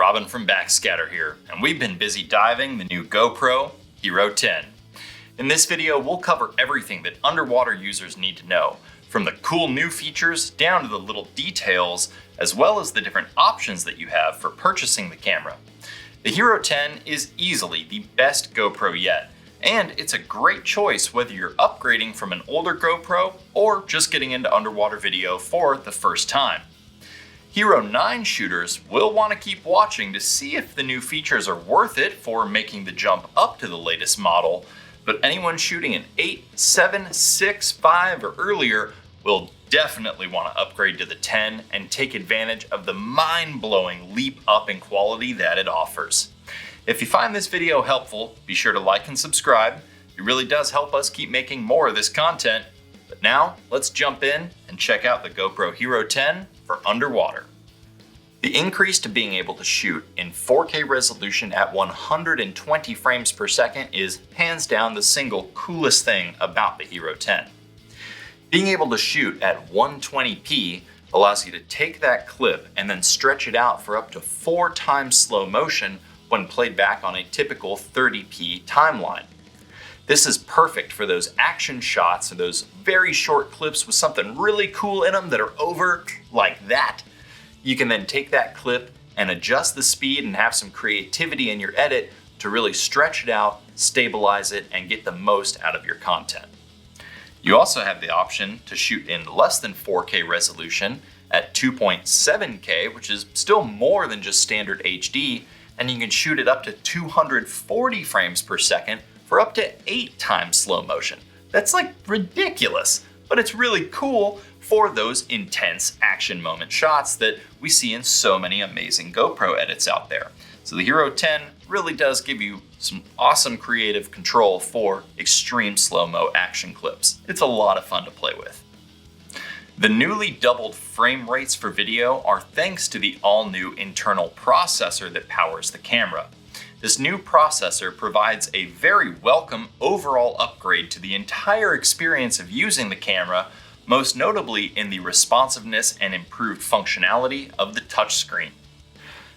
Robin from Backscatter here, and we've been busy diving the new GoPro Hero 10. In this video, we'll cover everything that underwater users need to know, from the cool new features down to the little details, as well as the different options that you have for purchasing the camera. The Hero 10 is easily the best GoPro yet, and it's a great choice whether you're upgrading from an older GoPro or just getting into underwater video for the first time. Hero 9 shooters will want to keep watching to see if the new features are worth it for making the jump up to the latest model, but anyone shooting an 8, 7, 6, 5 or earlier will definitely want to upgrade to the 10 and take advantage of the mind-blowing leap up in quality that it offers. If you find this video helpful, be sure to like and subscribe. It really does help us keep making more of this content. But now, let's jump in and check out the GoPro Hero 10 for underwater. The increase to being able to shoot in 4K resolution at 120 frames per second is hands down the single coolest thing about the Hero 10. Being able to shoot at 120p allows you to take that clip and then stretch it out for up to 4 times slow motion when played back on a typical 30p timeline. This is perfect for those action shots or those very short clips with something really cool in them that are over like that. You can then take that clip and adjust the speed and have some creativity in your edit to really stretch it out, stabilize it, and get the most out of your content. You also have the option to shoot in less than 4K resolution at 2.7K, which is still more than just standard HD, and you can shoot it up to 240 frames per second for up to 8 times slow motion. That's like ridiculous, but it's really cool for those intense action moment shots that we see in so many amazing GoPro edits out there. So the Hero 10 really does give you some awesome creative control for extreme slow-mo action clips. It's a lot of fun to play with. The newly doubled frame rates for video are thanks to the all-new internal processor that powers the camera. This new processor provides a very welcome overall upgrade to the entire experience of using the camera, most notably in the responsiveness and improved functionality of the touchscreen.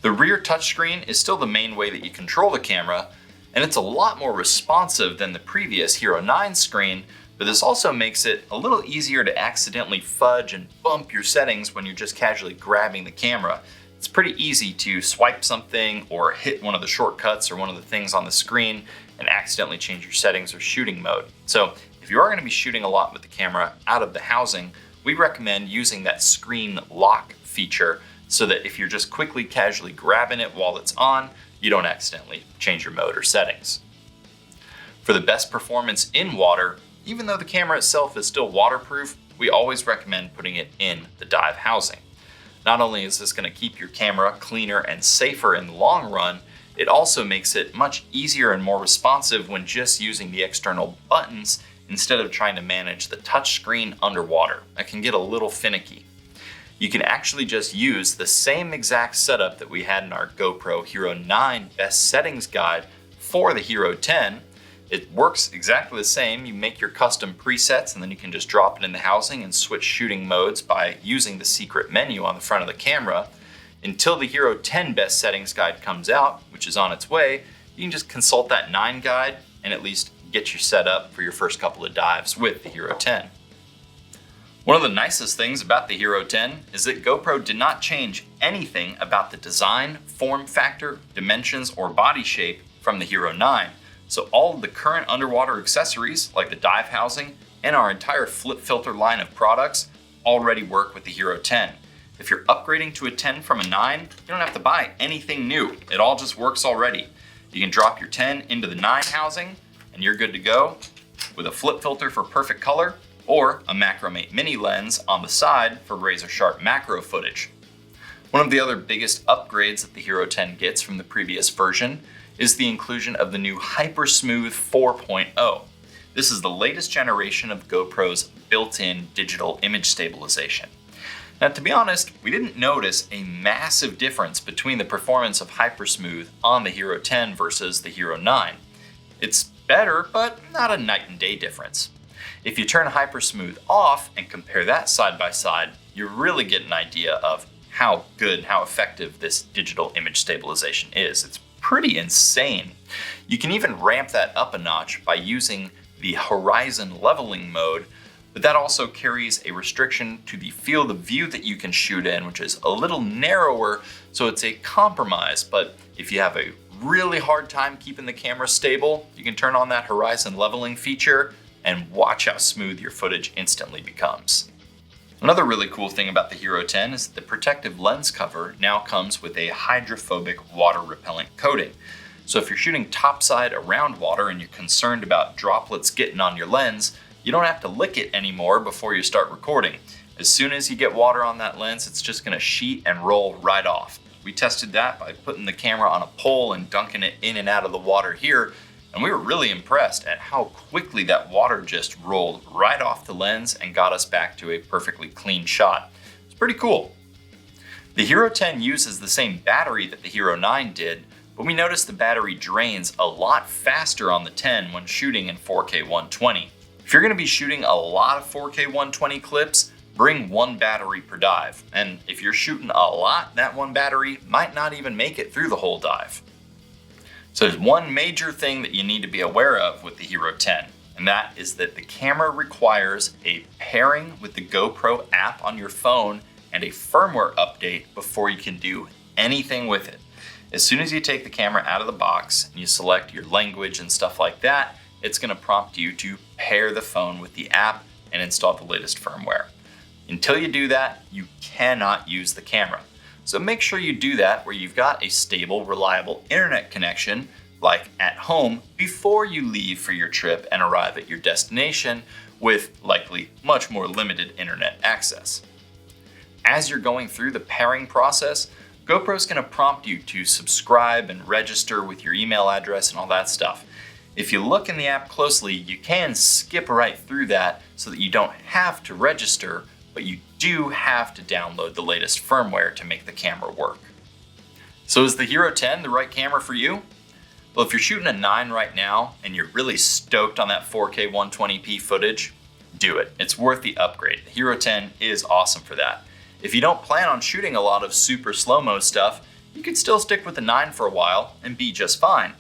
The rear touchscreen is still the main way that you control the camera, and it's a lot more responsive than the previous Hero 9 screen, but this also makes it a little easier to accidentally fudge and bump your settings when you're just casually grabbing the camera. It's pretty easy to swipe something or hit one of the shortcuts or one of the things on the screen and accidentally change your settings or shooting mode. So if you are going to be shooting a lot with the camera out of the housing, we recommend using that screen lock feature so that if you're just quickly casually grabbing it while it's on, you don't accidentally change your mode or settings. For the best performance in water, even though the camera itself is still waterproof, we always recommend putting it in the dive housing. Not only is this going to keep your camera cleaner and safer in the long run, it also makes it much easier and more responsive when just using the external buttons instead of trying to manage the touch screen underwater. That can get a little finicky. You can actually just use the same exact setup that we had in our GoPro Hero 9 Best Settings Guide for the Hero 10. It works exactly the same. You make your custom presets and then you can just drop it in the housing and switch shooting modes by using the secret menu on the front of the camera. Until the Hero 10 Best Settings Guide comes out, which is on its way, you can just consult that 9 guide and at least get you set up for your first couple of dives with the Hero 10. One of the nicest things about the Hero 10 is that GoPro did not change anything about the design, form factor, dimensions, or body shape from the Hero 9. So all of the current underwater accessories, like the dive housing and our entire flip filter line of products, already work with the Hero 10. If you're upgrading to a 10 from a 9, you don't have to buy anything new. It all just works already. You can drop your 10 into the 9 housing and you're good to go with a flip filter for perfect color or a Macro-Mate mini lens on the side for razor sharp macro footage. One of the other biggest upgrades that the Hero 10 gets from the previous version is the inclusion of the new HyperSmooth 4.0. This is the latest generation of GoPro's built-in digital image stabilization. Now, to be honest, we didn't notice a massive difference between the performance of HyperSmooth on the Hero 10 versus the Hero 9. It's better, but not a night and day difference. If you turn HyperSmooth off and compare that side by side, you really get an idea of how good and how effective this digital image stabilization is. It's pretty insane. You can even ramp that up a notch by using the horizon leveling mode, but that also carries a restriction to the field of view that you can shoot in, which is a little narrower, so it's a compromise. But if you have a really hard time keeping the camera stable, you can turn on that horizon leveling feature and watch how smooth your footage instantly becomes. Another really cool thing about the Hero 10 is that the protective lens cover now comes with a hydrophobic water repellent coating. So if you're shooting topside around water and you're concerned about droplets getting on your lens, you don't have to lick it anymore before you start recording. As soon as you get water on that lens, it's just gonna sheet and roll right off. We tested that by putting the camera on a pole and dunking it in and out of the water here, and we were really impressed at how quickly that water just rolled right off the lens and got us back to a perfectly clean shot. It's pretty cool. The Hero 10 uses the same battery that the Hero 9 did, but we noticed the battery drains a lot faster on the 10 when shooting in 4K 120. If you're gonna be shooting a lot of 4K 120 clips, bring one battery per dive. And if you're shooting a lot, that one battery might not even make it through the whole dive. So there's one major thing that you need to be aware of with the Hero 10, and that is that the camera requires a pairing with the GoPro app on your phone and a firmware update before you can do anything with it. As soon as you take the camera out of the box and you select your language and stuff like that, it's gonna prompt you to pair the phone with the app and install the latest firmware. Until you do that, you cannot use the camera. So make sure you do that where you've got a stable, reliable internet connection, like at home, before you leave for your trip and arrive at your destination with likely much more limited internet access. As you're going through the pairing process, GoPro's gonna prompt you to subscribe and register with your email address and all that stuff. If you look in the app closely, you can skip right through that so that you don't have to register, but you do have to download the latest firmware to make the camera work. So is the Hero 10 the right camera for you? Well, if you're shooting a 9 right now and you're really stoked on that 4K 120p footage, do it. It's worth the upgrade. The Hero 10 is awesome for that. If you don't plan on shooting a lot of super slow-mo stuff, you could still stick with the 9 for a while and be just fine.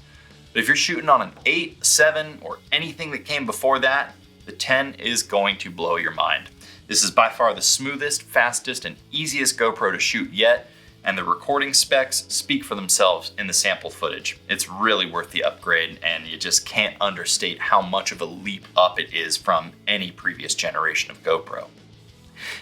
But if you're shooting on an 8, 7, or anything that came before that, the 10 is going to blow your mind. This is by far the smoothest, fastest, and easiest GoPro to shoot yet, and the recording specs speak for themselves in the sample footage. It's really worth the upgrade, and you just can't understate how much of a leap up it is from any previous generation of GoPro.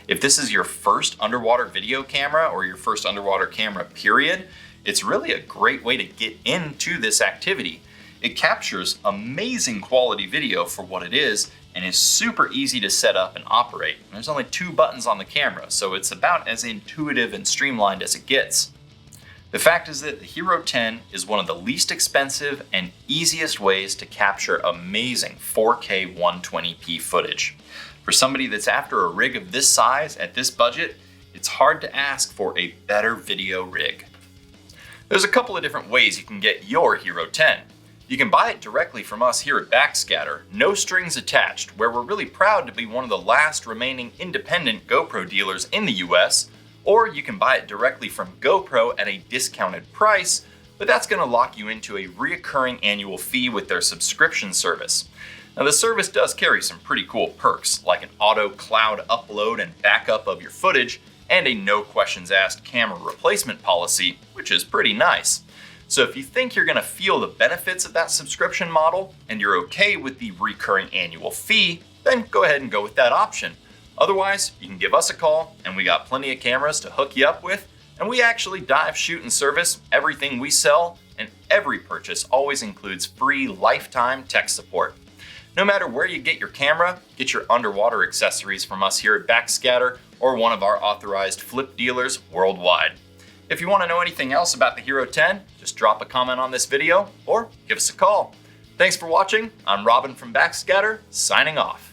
If this is your first underwater video camera or your first underwater camera period, it's really a great way to get into this activity. It captures amazing quality video for what it is and is super easy to set up and operate. There's only 2 buttons on the camera, so it's about as intuitive and streamlined as it gets. The fact is that the Hero 10 is one of the least expensive and easiest ways to capture amazing 4K 120p footage. For somebody that's after a rig of this size at this budget, it's hard to ask for a better video rig. There's a couple of different ways you can get your Hero 10. You can buy it directly from us here at Backscatter, no strings attached, where we're really proud to be one of the last remaining independent GoPro dealers in the US, or you can buy it directly from GoPro at a discounted price, but that's going to lock you into a reoccurring annual fee with their subscription service. Now the service does carry some pretty cool perks, like an auto cloud upload and backup of your footage, and a no questions asked camera replacement policy, which is pretty nice. So if you think you're gonna feel the benefits of that subscription model and you're okay with the recurring annual fee, then go ahead and go with that option. Otherwise, you can give us a call and we got plenty of cameras to hook you up with, and we actually dive, shoot, and service everything we sell, and every purchase always includes free lifetime tech support. No matter where you get your camera, get your underwater accessories from us here at Backscatter or one of our authorized flip dealers worldwide. If you want to know anything else about the Hero 10, just drop a comment on this video or give us a call. Thanks for watching. I'm Robin from Backscatter, signing off.